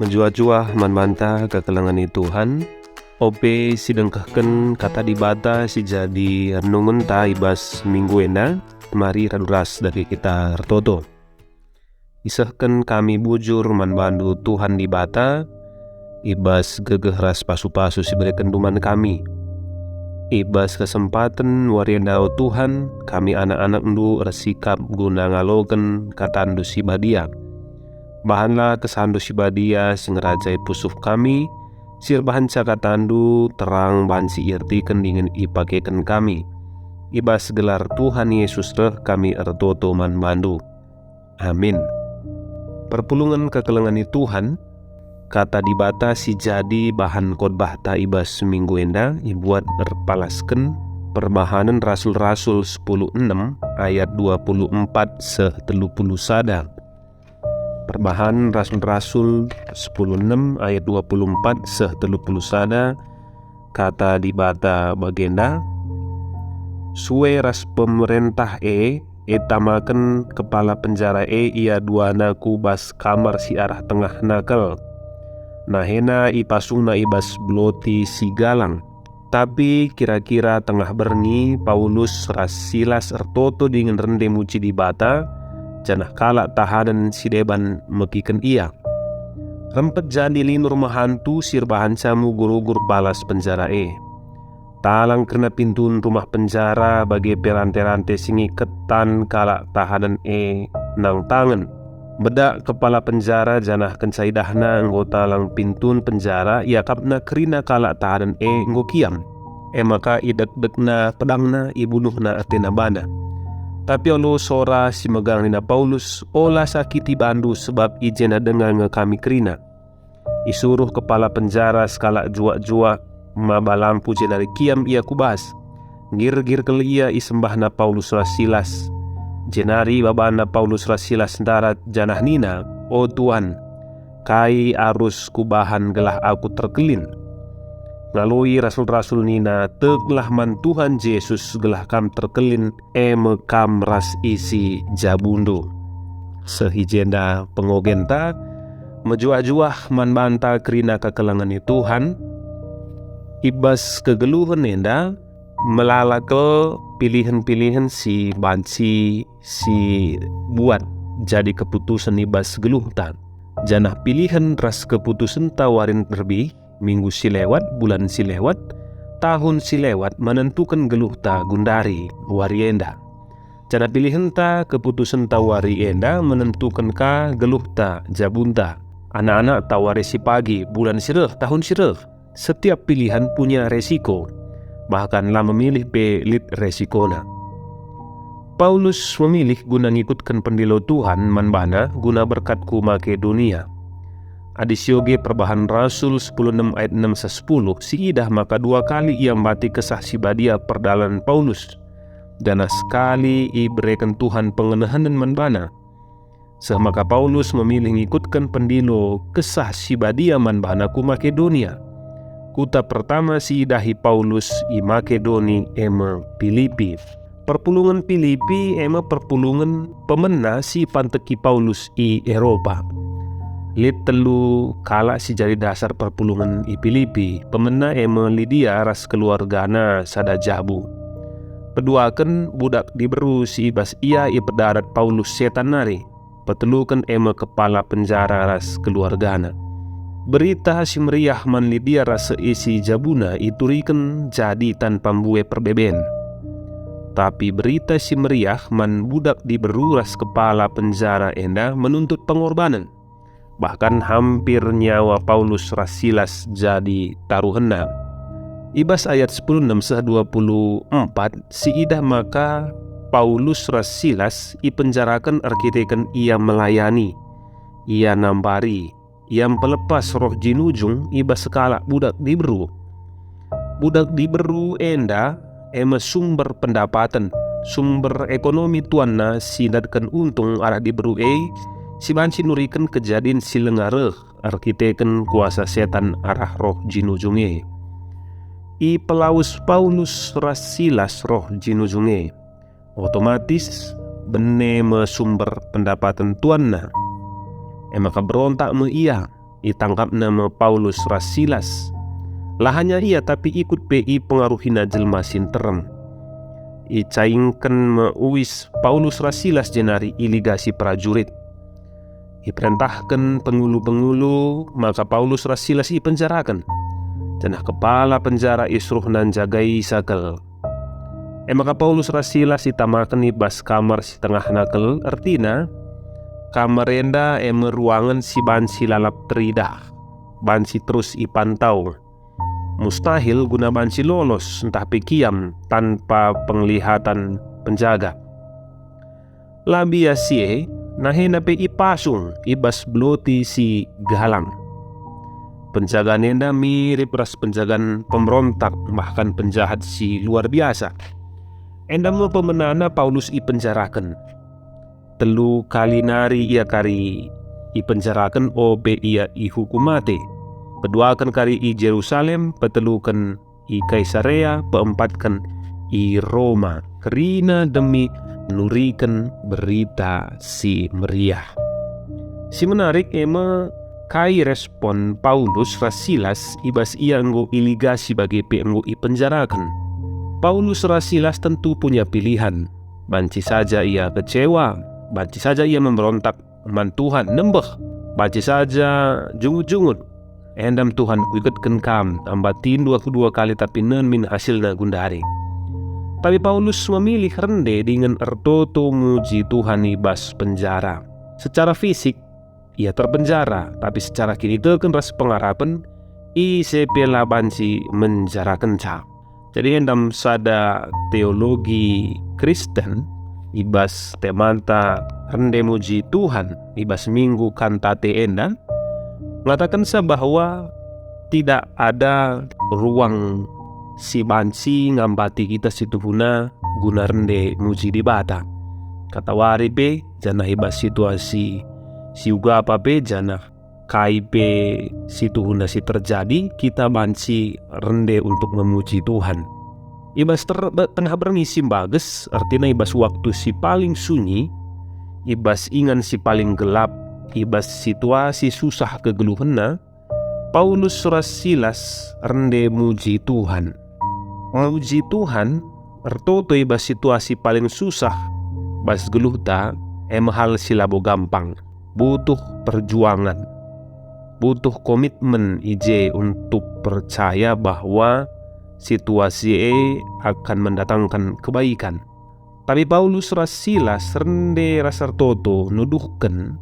menjua-jua manbanta kekelangan Tuhan. Ope sidengkahken kata dibata si jadi renungan ta ibas minggu ena. Mari raduras dari kita retoto. Isahkan kami bujur manbandu Tuhan dibata. Ibas gegeh ras pasu-pasu si beri kenduman kami. Ibas kesempatan wariandau Tuhan, kami anak-anak ndu resikap guna ngalogen katandu si badia. Bahanlah kesandu si badia sing rajai pusuf kami, sir bahan cakatandu terang bahan si irti kendingin ipakeken kami. Ibas gelar Tuhan Yesus reh kami ertoto man bandu. Amin. Perpulungan kekelengan Tuhan, kata dibata si jadi bahan khotbah ta ibas minggu enda ibuat berpalasken perbahanan Rasul-Rasul 10:6 ayat 24 se-30 sada. Perbahanan Rasul-Rasul 10:6 ayat 24 se-30 sada. Kata dibata bagenda, suwe ras pemerintah tamaken kepala penjara ia duana kubas kamar si arah tengah nakal. Nahena ipasuna ibas bloti si galang. Tapi kira-kira tengah berni Paulus ras Silas ertoto dengan rende muci dibata, janah kalak tahanan si deban mekiken ia. Rempet jadi linur mahantu sirbahan camu gurugur balas penjara talang kena pintun rumah penjara bagi perante-rante singi ketan kalak tahanan nang tangan. Bedak kepala penjara janah kencaidahna anggota lang pintun penjara iakapna kerina kalak tahanan nggo kiam. Maka idek-dekna pedangna ibunuhna atena bana. Tapi olo sora si megang nina Paulus olah sakiti bandu sebab ijena dengar kami kerina. Isuruh kepala penjara skala jua-jua mabalampu jenari kiam ia kubas. Gir-gir ke ia isembahna Paulus Rasilas. Jenari babana Paulus Rasilas darat janah nina, o Tuhan, kai arus kubahan gelah aku terkelin. Ngalui rasul-rasul nina teglah man Tuhan Yesus gelah kam terkelin kam ras isi jabundo. Sehijenda pengogenta menjuah-juah man banta kerina kekelangan Tuhan. Ibas kegeluhan enda melalakel pilihan-pilihan si banci si buat jadi keputusan ibas geluh tan. Janah pilihan ras keputusan tawarin terbi minggu si lewat, bulan si lewat, tahun si lewat menentukan geluh ta gundari warienda. Cara pilihan ta keputusan ta warienda menentukan ka geluh ta jabunta. Anak-anak tawari si pagi, bulan sireh, tahun sireh. Setiap pilihan punya resiko. Bahkan lah memilih pelit resikona. Paulus memilih guna ngikutkan pendilo Tuhan manbana guna berkatku Makedonia. Adisyoge perbahan Rasul 10:6 ayat 6-10 si idah maka dua kali ia mati kesah si badia perdalan Paulus. Dan sekali iberikan Tuhan pengenahan dan manbana. Semaka Paulus memilih ngikutkan pendilo kesah si badia manbana ku Makedonia. Kuta pertama si idahi Paulus i Makedoni Filipi. Perpulungan Filipi perpulungan pemena si panteki Paulus i Eropa. Lit telu kala si jadi dasar perpulungan i Filipi. Pemena Lydia ras keluargana sada jabu. Peduaken budak diberu si ibas ia i pedarat Paulus setan nari. Petelukan kepala penjara ras keluargana. Berita si meriah man Lydia ras isi jabuna ituriken jadi tanpa mbue perbeben. Tapi berita si meriah man budak diberu ras kepala penjara enda menuntut pengorbanan. Bahkan hampir nyawa Paulus Rasilas jadi taruhena. Ibas ayat 10:6-24 si idah maka Paulus Rasilas ipenjarakan arkiteken ia melayani. Ia nampari, ia pelepas roh jinujung ibas sekala budak diberu. Budak diberu enda sumber pendapatan, sumber ekonomi tuanna sindatkan untung arah diberu si banci nurikan kejadian si lengareh arkiteken kuasa setan arah roh jinujunge. I pelaus Paulus Rasilas roh jinujunge. Otomatis bene sumber pendapatan tuanna. Maka berontak ia itangkap nama Paulus ras Silas. Lahanya ia tapi ikut PI pengaruhina jelma sinterem. Icaingkan meuis Paulus ras Silas jenari iligasi prajurit. Iperintahkan pengulu-pengulu, maka Paulus ras Silas ipenjarakan. Janah kepala penjara isruh nan jagai sakel. Maka Paulus ras Silas itamakan ibas kamar si tengah nakel, artina kamar enda ruangan si bansi lalap teridah. Bansi terus ipantau. Mustahil guna bansi lolos entah pikiam tanpa penglihatan penjaga. Labiasie nahena pe ipasung ibas bloti si galang. Penjagaan enda mirip ras penjagaan pemberontak, bahkan penjahat si luar biasa. Enda mau pemenana Paulus ipenjarakan. Telu kali nari ia kari ipenjarakan obe ia ihukum mati. Peduakan kari i Jerusalem, petelukan i Kaisarea, peempatkan i Roma. Kerina demi nurikan berita si meriah. Si menarik kai respon Paulus ras Silas ibas ia enggo iligasi bagi enggo ipenjarakan. Paulus ras Silas tentu punya pilihan. Banci saja ia kecewa, banci saja ia memberontak mantuhan nembeh, banci saja jungut-jungut. Endam Tuhan kuikatkan kam ambatin dua kali tapi nen min hasilna gundari. Tapi Paulus memilih rende dengan ertoto muji Tuhan ibas penjara. Secara fisik ia terpenjara, tapi secara kini teken ras pengharapan i sepela bansi menjarakan ca. Jadi endam sada teologi Kristen ibas temanta rende muji Tuhan ibas minggu kantate enda mengatakan bahwa tidak ada ruang si bansi ngambati kita situhuna guna rende muji di bata. Kata wari be jana ibas situasi si uga apa be jana kai be situhuna si terjadi kita bansi rende untuk memuji Tuhan. Ibas tengah berngisi bagus, artinya ibas waktu si paling sunyi, ibas ingan si paling gelap, ibas situasi susah kegeluhena, Paulus ras Silas rende muji Tuhan. Muji Tuhan ertoto ibas situasi paling susah, bas geluh ta hal silabo gampang. Butuh perjuangan, butuh komitmen ije untuk percaya bahwa situasi akan mendatangkan kebaikan. Tapi Paulus ras Silas rende ras ertoto nuduhkan,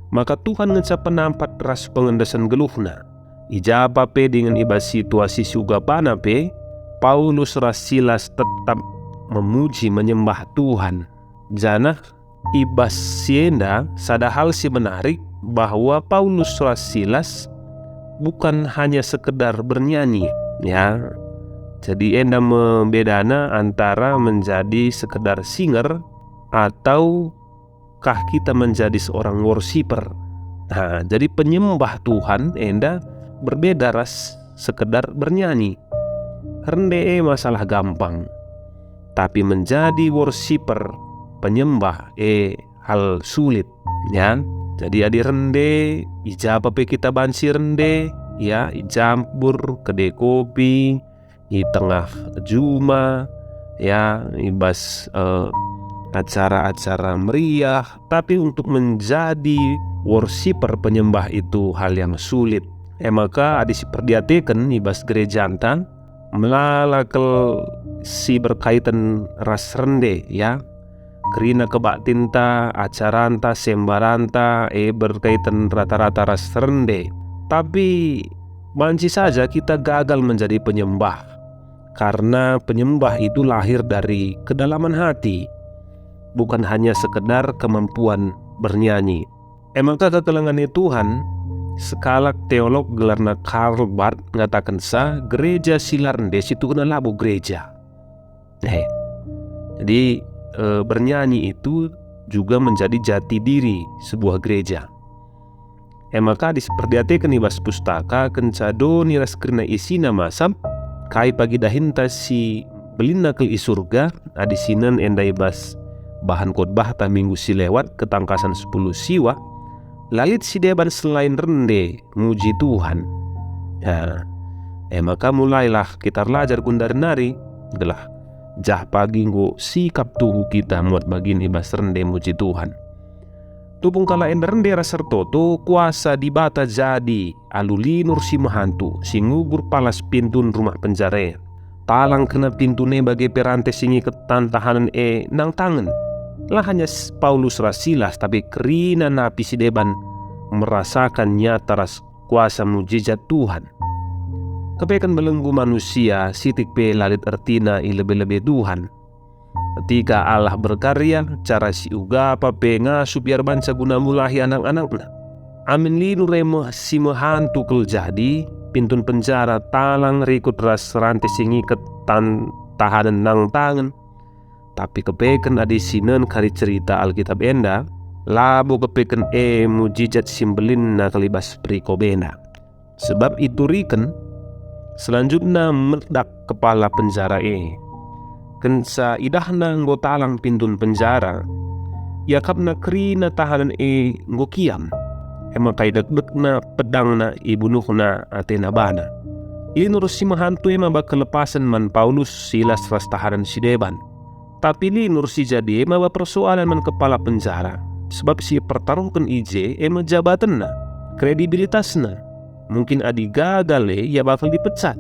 maka Tuhan ngecap penampat ras pengendasan geluhna. Ijaba pe dengan ibas situasi suga pana pe, Paulus ras Silas tetap memuji menyembah Tuhan. Janah ibas sienda sada hal si menarik bahwa Paulus ras Silas bukan hanya sekedar bernyanyi, ya. Jadi enda membedana antara menjadi sekedar singer atau kah kita menjadi seorang worshiper. Nah, jadi penyembah Tuhan enda berbeda ras sekedar bernyanyi. Rende masalah gampang. Tapi menjadi worshiper, penyembah hal sulit, ya. Jadi adi rende ijapa pe kita bansi rende, ya, ijampur kede kopi di tengah juma, ya, ibas acara-acara meriah. Tapi untuk menjadi worshiper penyembah itu hal yang sulit. Maka adi perdiatekan ibas gereja antan melalakel si berkaitan ras rende, ya. Kerina kebak tinta acaranta sembaranta berkaitan rata-rata ras rende. Tapi banci saja kita gagal menjadi penyembah, karena penyembah itu lahir dari kedalaman hati, bukan hanya sekedar kemampuan bernyanyi. Maka kekelengannya Tuhan, sekalak teolog gelarna Karl Barth ngatakan gereja silar rende situ kena labu gereja. Jadi bernyanyi itu juga menjadi jati diri sebuah gereja. Maka disperdiatekan ibas pustaka kencado niras kerna isina masam kai pagi dahinta si belina ke isurga adisinan enda ibas bahan khotbah ta minggu si lewat ketangkasan 10 siwa lalit si deban selain rende muji Tuhan. Ya, maka mulailah kita belajar gundar nari gelah jah pagi nggo sikap tuhu kita muat bagin ibas rende muji Tuhan. Tupung kala rende raser toto kuasa di bata jadi alulinur si mahantu si ngubur palas pintun rumah penjara. Talang kena pintune bagai perantai singi ketan tahanan nang tangan. Lah hanya Paulus rasilas tapi kerina napi si deban merasakan nyata ras kuasa mujizat Tuhan. Kepekan belenggu manusia sitik pe lalit artina lebih-lebih Tuhan. Ketika Allah berkarya cara si uga apa penga biar bansa guna mulahi anak-anaknya. Amin linu remo si mahantu kel jadi pintun penjara talang rikut ras rantai singi ketan tahanan nang tangan. Tapi kepekan adi sinen kari cerita Alkitab enda labo kepekan mujizat simbelin na kelibas perikobena. Sebab itu riken selanjutnya meledak kepala penjara kensa idahna nggo talang pintun penjara yakapna kerina tahanan nggo kiam kai dek-dekna pedangna ibunuhna atena bana. Linur si mahantu ba kelepasan man Paulus Silas ras tahanan si deban. Tapi linur si jadi ba persoalan man kepala penjara sebab si pertaruhkan ije jabatanna kredibilitasna. Mungkin adi gagal ya bakal dipecat,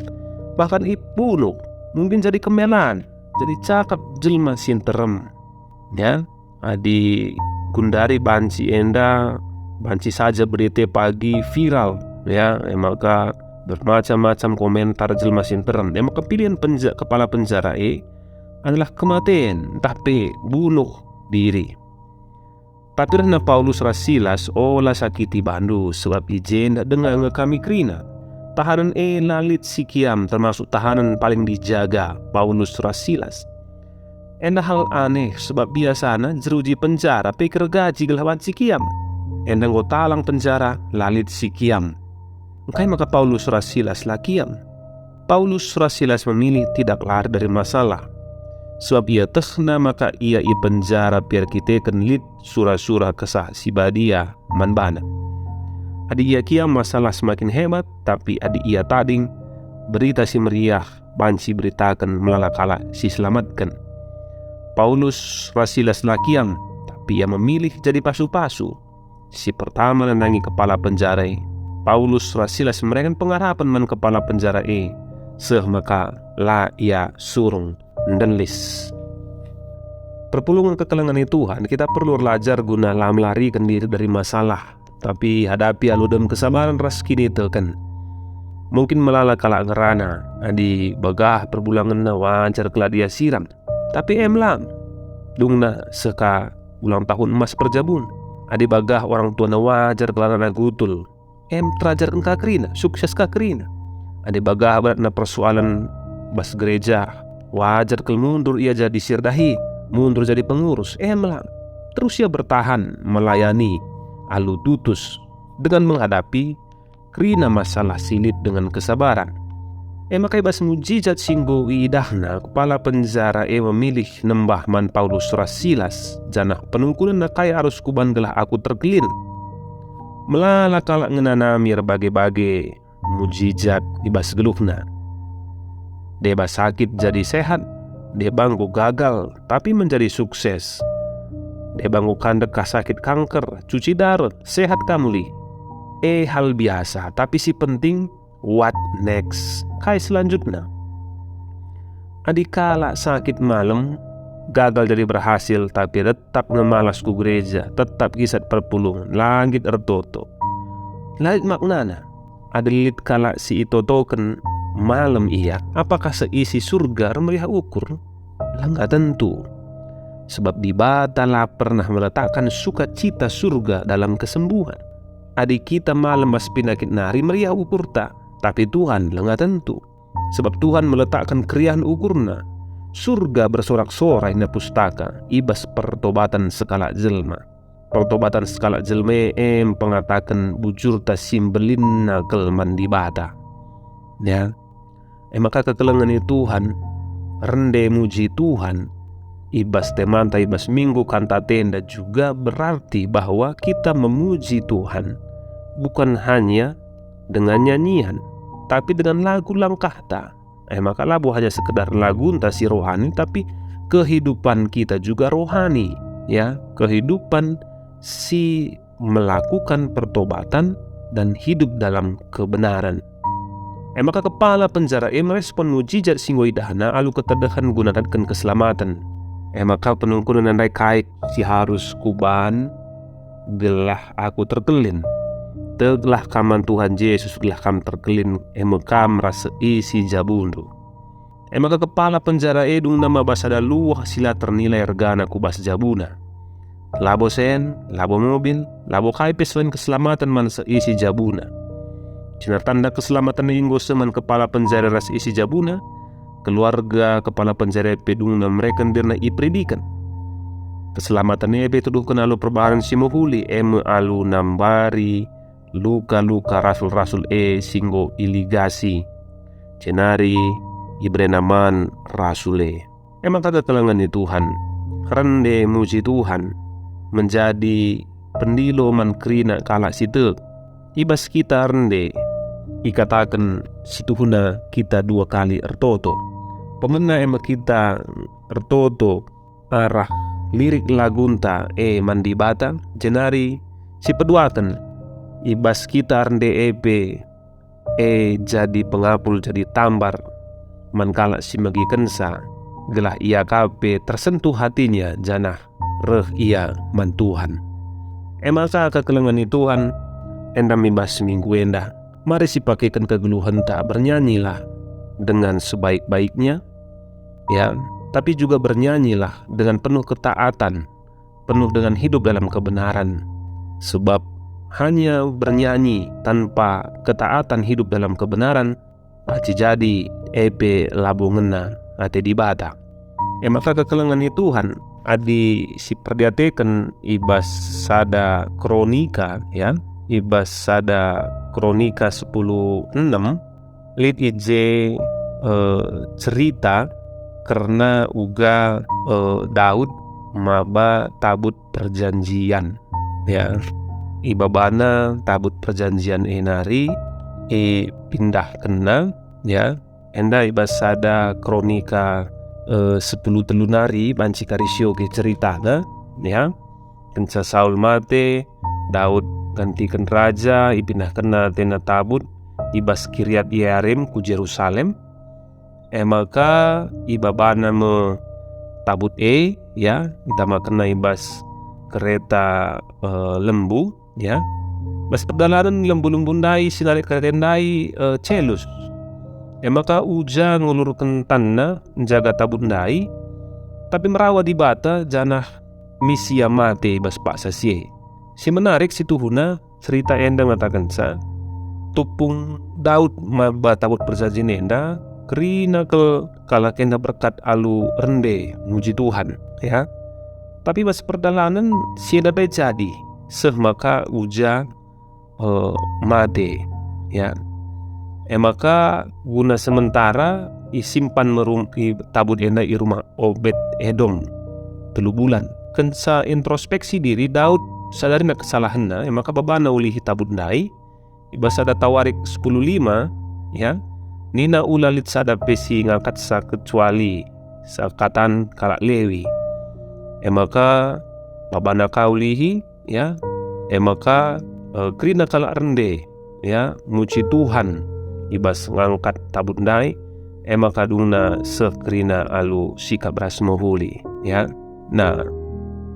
bahkan ibunuh, mungkin jadi kemelan, jadi cakap jelma sinterem. Ya, adi gundari banci enda, banci saja berita pagi viral, ya, maka bermacam-macam komentar jelma sinterem. Maka pilihan kepala penjara adalah kematian, tapi bunuh diri. Tapi na Paulus rasilas olah sakiti bandu sebab ijen dengar kami krina. Tahanan lalit sikiam termasuk tahanan paling dijaga Paulus rasilas. Enda hal aneh sebab biasana jeruji penjara pikir gaji gelawan sikiam. Enda talang penjara lalit sikiam. Maka maka Paulus rasilas lakiam. Paulus rasilas memilih tidak lari dari masalah. Sebab ia tehna maka ia i penjara biar kita kenlit surah-surah kesah si badia manbana. Adi ia kiam masalah semakin hebat, tapi adi ia tading berita si meriah banci beritakan melalakala si selamatkan. Paulus rasilas lakiam, tapi ia memilih jadi pasu-pasu. Si pertama nenangi kepala penjara Paulus rasilas memberikan pengharapan man kepala penjara seh maka la ia surung dan lis. Perpulungan kekelangan Tuhan kita perlu belajar guna melarikan diri dari masalah, tapi hadapi aludem kesabaran ras kini kan. Mungkin melala kala ngerana adi bagah perbulangan na wajar kela dia siram, tapi emlam dungna seka ulang tahun emas perjabun adi bagah orang tua na wajar kela na gutul terajar kakrina sukses kakrina adi bagah berat na persoalan bas gereja wajar kel mundur ia jadi sirdahi, mundur jadi pengurus. Melang terus ia bertahan melayani alu tutus dengan menghadapi krina masalah silit dengan kesabaran. Makai bas mujizat singgo idahna kepala penjara memilih nembah man Paulus rasilas janah penungkulan na kaya arus kuban gelah aku terkelin. Melala kalak ngenanami berbagai-bagai mujizat ibas geluhna. Dia sakit jadi sehat, dia bangku gagal tapi menjadi sukses. Dia bangku kandek sakit kanker, cuci darah, sehat kamuli. Hal biasa, tapi si penting what next? Kai selanjutnya. Adikala sakit malam, gagal jadi berhasil tapi tetap ngemalas ku gereja, tetap kisat perpulungan, langit ertoto. Lain maknana, adalit kala si itu token malam iya, apakah seisi surga meriah ukur? Nggak tentu. Sebab di Batala pernah meletakkan sukacita surga dalam kesembuhan. Adik kita malam mas penyakit nari meriah ukur tak, tapi Tuhan nggak tentu. Sebab Tuhan meletakkan keriahan ukurna. Surga bersorak-sorai na pustaka, ibas pertobatan skala jelma. Pertobatan skala jelma pengatakan bujur ta simbelin na kelman di bata. Ya, maka kekelengan Tuhan rende muji Tuhan ibas temanta ibas minggu kanta tenda juga berarti bahwa kita memuji Tuhan bukan hanya dengan nyanyian, tapi dengan lagu langkahta. Maka lagu hanya sekedar lagu entah si rohani, tapi kehidupan kita juga rohani, ya, kehidupan si melakukan pertobatan dan hidup dalam kebenaran. Maka kepala penjara merespon mujizat singoi dahana alu ketedahan gunakan keselamatan. Maka penungkunan nandai kaik si harus kuban belah aku terkelin. Telah kaman Tuhan Yesus belah kam terkelin kam rasa isi jabundu. Maka kepala penjara edung nama basada luah sila ternilai regana kubas jabuna. Labo sen, labo mobil, labo kai pesuan keselamatan man seisi jabuna. Cina tanda keselamatan inggo seman kepala penjara ras isi jabuna, keluarga kepala penjara pedung na mereka dirna ipredikan. Keselamatan ebe tuduh kenalu perbaharan simohuli alu nambari luka-luka rasul-rasul singgo iligasi cenari ibrenaman rasule. Emang kagak kelangan Tuhan rende muji Tuhan menjadi pendilo man krina kalak situ ibas kita rende ikatakan situhuna kita 2 kali ertoto pemena emak kita ertoto arah lirik lagunta mandi bata jenari si peduakan ibas kita rende jadi pengapul jadi tambar mankala si magi kensa gelah ia kape tersentuh hatinya janah reh ia man Tuhan. Maka kekelengan Tuhan endam ibas minggu endah mari si pakaikan kegeluhan tak bernyanyilah dengan sebaik-baiknya, ya, tapi juga bernyanyilah dengan penuh ketaatan, penuh dengan hidup dalam kebenaran. Sebab hanya bernyanyi tanpa ketaatan hidup dalam kebenaran aci jadi labo ngena ate dibata. Maka kekelengan Tuhan adi si perdiatekan ibas sada kronika, ya, ibas sada kronika 10:6 lid ije cerita karena uga Daud maba tabut perjanjian, ya, ibabana tabut perjanjian enari pindah kena, ya, enda ibas sada kronika 10 telunari banci karisio ke ceritana, ya, kenca Saul mate Daud gantikan raja ipindah kena tena tabut ibas Kiryat Yearim ku Jerusalem. Maka ibabana me tabut ya itama kena ibas kereta lembu, ya, bas perjalanan lembu-lembu ndai sinari kerendai celus. Maka uja ngulurkan tanna menjaga tabut ndai tapi merawat di bata janah misia mate ibas pak sasie. Si menarik si tuhuna cerita enda mengatakan sa tupung Daud maba tabut perjanjian enda kerina ke kalak enda berkat alu rende muji Tuhan, ya, tapi bas perjalanan si enda jadi maka uja mate, ya. Maka guna sementara isimpan merumpi tabut enda i rumah Obed Edom 3 bulan. Kensa introspeksi diri Daud sadari na kesalahanna, maka babana ulihi tabut ndai ibas ada tawarik 10:5, ya, nina ulalit sada pesi ngangkat sa kecuali sakatan kalak Lewi. Maka babana kaulihi, ya, maka krina kalak rende, ya, muci Tuhan ibas ngangkat tabut ndai maka dungna sekrina alu sikap rasmohuli, ya. Nah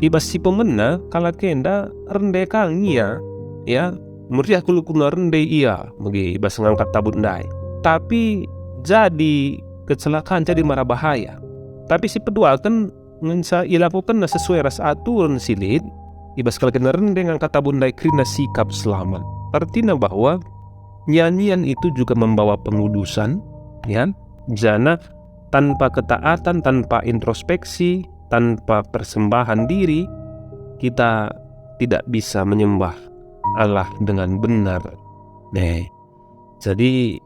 ibas si pemena kalak kenda rende kangia, ya, meriah kulukuna rende ia bagi ibas ngangkat tabut ndai tapi jadi kecelakaan jadi marah bahaya. Tapi si pedua kan ngensa ilakukan sesuai ras aturan silit ibas kalak kenda rende ngangkat tabut ndai krina sikap selamat. Artinya bahwa nyanyian itu juga membawa pengudusan, ya, jana tanpa ketaatan, tanpa introspeksi, tanpa persembahan diri kita tidak bisa menyembah Allah dengan benar. Jadi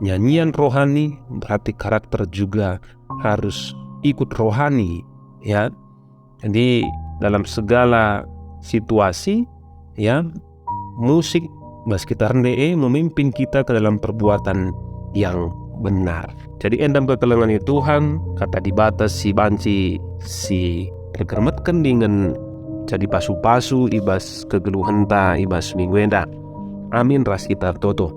nyanyian rohani berarti karakter juga harus ikut rohani, ya. Jadi dalam segala situasi, ya, musik bas kita rendee memimpin kita ke dalam perbuatan yang benar. Jadi endam kekelengan Tuhan kata dibatas si banci si terkermetkan dengan jadi pasu-pasu ibas kegeluhan ta ibas mingguenda. Amin ras kita toto.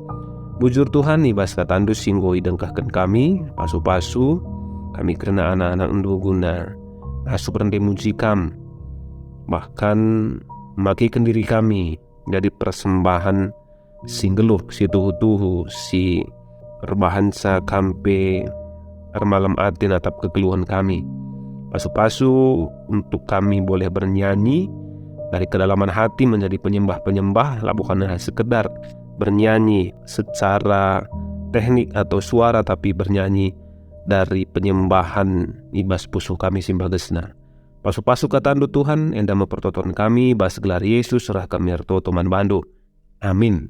Bujur Tuhan ibas katandu singgo idengkahkan kami pasu-pasu kami kerana anak-anak endu guna asu rende mujikam, bahkan makikan diri kami jadi persembahan singgeluh si tuhu-tuhu si rebahansa kampe malam atin atap kekeluhan kami. Pasu-pasu untuk kami boleh bernyanyi dari kedalaman hati menjadi penyembah-penyembah lah, bukan hanya sekedar bernyanyi secara teknik atau suara, tapi bernyanyi dari penyembahan ibas pusuh kami simbah gesna. Pasu-pasu katandu Tuhan enda mempertoton kami bas gelar Yesus serah kami ertoto man bandu. Amin.